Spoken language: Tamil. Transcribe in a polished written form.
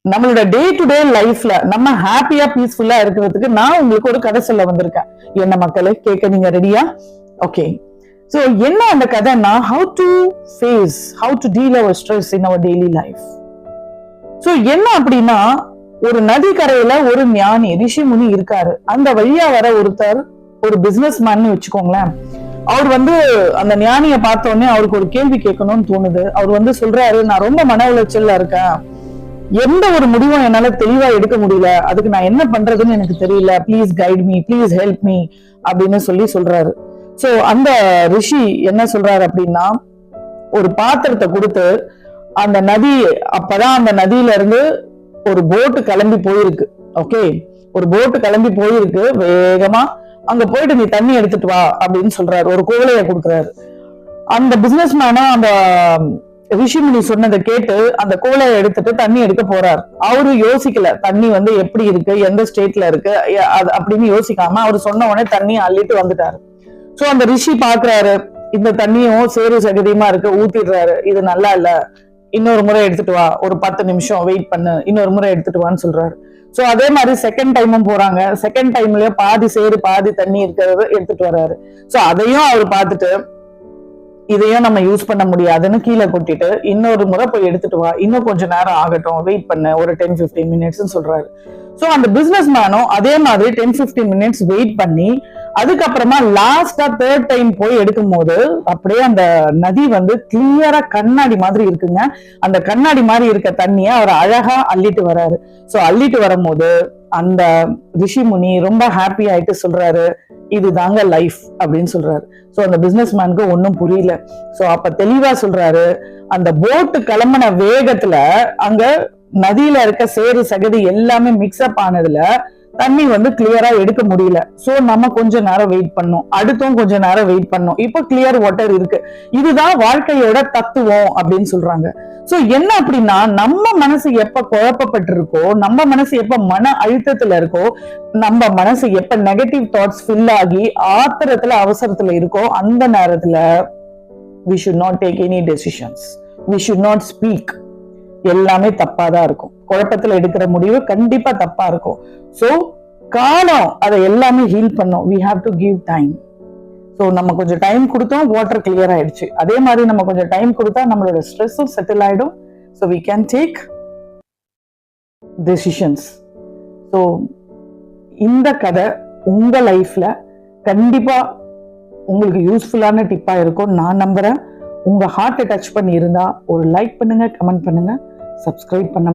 நம்மளோட டே டு டே லைஃப்ல நம்ம ஹாப்பியா பீஸ்ஃபுல்லா இருக்கிறதுக்கு நான் உங்களுக்கு ஒரு கதை சொல்ல வந்திருக்கேன். என்ன மக்களே, கேட்க நீங்க ரெடியா? ஓகே. சோ என்ன அந்த கதைன்னா, how to deal our stress in our daily life. So என்ன அப்படின்னா, ஒரு நதி கரையில ஒரு ஞானி ரிஷி முனி இருக்காரு. அந்த வழியா வர ஒருத்தர், ஒரு பிசினஸ் மேன் வச்சுக்கோங்களேன். அவர் அந்த ஞானிய பார்த்த உடனே அவருக்கு ஒரு கேள்வி கேட்கணும்னு தோணுது. அவர் சொல்றாரு, நான் ரொம்ப மன உளைச்சல்ல இருக்கேன், எந்த ஒரு முடிவும் என்னால தெளிவா எடுக்க முடியல, அதுக்கு நான் என்ன பண்றதுன்னு எனக்கு தெரியல, please guide me, please help me அப்படின்னு சொல்றாரு. சோ அந்த ரிஷி என்ன சொல்றாரு அப்படின்னா, ஒரு பாத்திரத்தை கொடுத்து அந்த நதி, அப்பதான் அந்த நதியில இருந்து ஒரு போட்டு கிளம்பி போயிருக்கு. ஓகே, ஒரு போட்டு கிளம்பி போயிருக்கு வேகமா. அங்க போயிட்டு நீ தண்ணி எடுத்துட்டு வா அப்படின்னு சொல்றாரு. ஒரு குவளைய கொடுக்குறாரு. அந்த பிசினஸ் மேனும் அந்த ரிஷிமுனி சொன்னதை கேட்டு அந்த குவளையை எடுத்துட்டு தண்ணி எடுக்க போறாரு. அவரு யோசிக்கல, தண்ணி எப்படி இருக்கு, எந்த ஸ்டேட்ல இருக்கு அப்படின்னு யோசிக்காம அவர் சொன்ன உடனே தண்ணி அள்ளிட்டு வந்துட்டாரு. சோ அந்த ரிஷி பாக்குறாரு, இந்த தண்ணியும் சேரு சகதியமா இருக்கு, ஊத்திடுறாரு. இது நல்லா இல்ல, இன்னொரு முறை எடுத்துட்டு வா, ஒரு 10 நிமிஷம் வெயிட் பண்ணு, இன்னொரு முறை எடுத்துட்டு வான்னு சொல்றாரு. சோ அதே மாதிரி செகண்ட் டைமும் போறாங்க. செகண்ட் டைம்லயே பாதி சேரு பாதி தண்ணி இருக்கிறது எடுத்துட்டு வர்றாரு. சோ அதையும் அவர் பார்த்துட்டு, இதையும் நம்ம யூஸ் பண்ண முடியாதுன்னு கீழே கொட்டிட்டு, இன்னொரு முறை போய் எடுத்துட்டு வா, இன்னும் கொஞ்சம் நேரம் ஆகட்டும், வெயிட் பண்ண ஒரு 10-15 மினிட்ஸ் சொல்றாரு. சோ அந்த பிசினஸ் மேனும் அதே மாதிரி 10-15 மினிட்ஸ் வெயிட் பண்ணி, அதுக்கப்புறமா லாஸ்டா தேர்ட் டைம் போய் எடுக்கும் போது அப்படியே அந்த நதி கிளியரா கண்ணாடி மாதிரி இருக்குங்க. அந்த கண்ணாடி மாதிரி இருக்க தண்ணிய அவர் அழகா அள்ளிட்டு வர்றாரு. சோ அள்ளிட்டு வரும்போது அந்த ரிஷி முனி ரொம்ப ஹாப்பி ஆயிட்டு சொல்றாரு, இதுதாங்க லைஃப் அப்படின்னு சொல்றாரு. சோ அந்த பிசினஸ் மேனுக்கு ஒன்னும் புரியல. சோ அப்ப தெளிவா சொல்றாரு, அந்த போட்டு கிளம்பின வேகத்துல அங்க நதியில இருக்க சேரு சகதி எல்லாமே மிக்ஸ்அப் ஆனதுல தண்ணி கிளியரா எடுக்க முடியல. சோ நம்ம கொஞ்ச நேரம் வெயிட் பண்ணோம், அடுத்தும் கொஞ்ச நேரம் வெயிட் பண்ணோம், இப்ப கிளியர் வாட்டர் இருக்கு. இதுதான் வாழ்க்கையோட தத்துவம் அப்படின்னு சொல்றாங்க. சோ என்ன அப்படின்னா, நம்ம மனசு எப்ப குழப்பப்பட்டிருக்கோ, நம்ம மனசு எப்ப மன அழுத்தத்துல இருக்கோ, நம்ம மனசு எப்ப நெகட்டிவ் தாட்ஸ் ஃபில் ஆகி ஆத்திரத்துல அவசரத்துல இருக்கோ, அந்த நேரத்துல we should not take any decisions, we should not speak. எல்லாமே தப்பாதான் இருக்கும். குழப்பத்துல எடுக்கிற முடிவு கண்டிப்பா தப்பா இருக்கும். சோ காலம் அதை எல்லாமே ஹீல் பண்ணும். we have to give time. So நம்ம கொஞ்சம் டைம் கொடுத்தோம், வாட்டர் கிளியர் ஆயிடுச்சு. அதே மாதிரி நம்ம கொஞ்சம் டைம் கொடுத்தா நம்மளோட ஸ்ட்ரெஸ்ஸும் செட்டில் ஆயிடும். so we can take decisions. So இந்த கதை உங்க லைஃப்ல கண்டிப்பா உங்களுக்கு யூஸ்ஃபுல்லான டிப்பா இருக்கும் நான் நம்புறேன். உங்க ஹார்ட்டை டச் பண்ணி இருந்தா ஒரு லைக் பண்ணுங்க, கமெண்ட் பண்ணுங்க, சப்ஸ்கிரைப் பண்ண